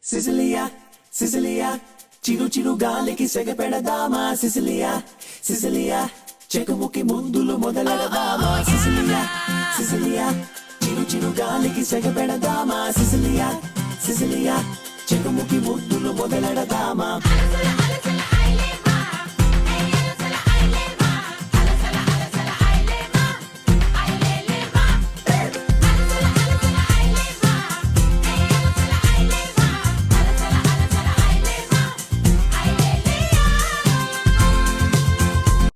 Cecilia Cecilia చిరు చిరు గాలికి సెగ పెడదామా Cecilia Cecilia చెకుముకి ముందులు మొదలెడదామా Cecilia Cecilia చిరు చిరు గాలికి సెగ పెడదామా సిసిలియా సిసిలియా చెకుముకి ముందులు మొదలెడదామా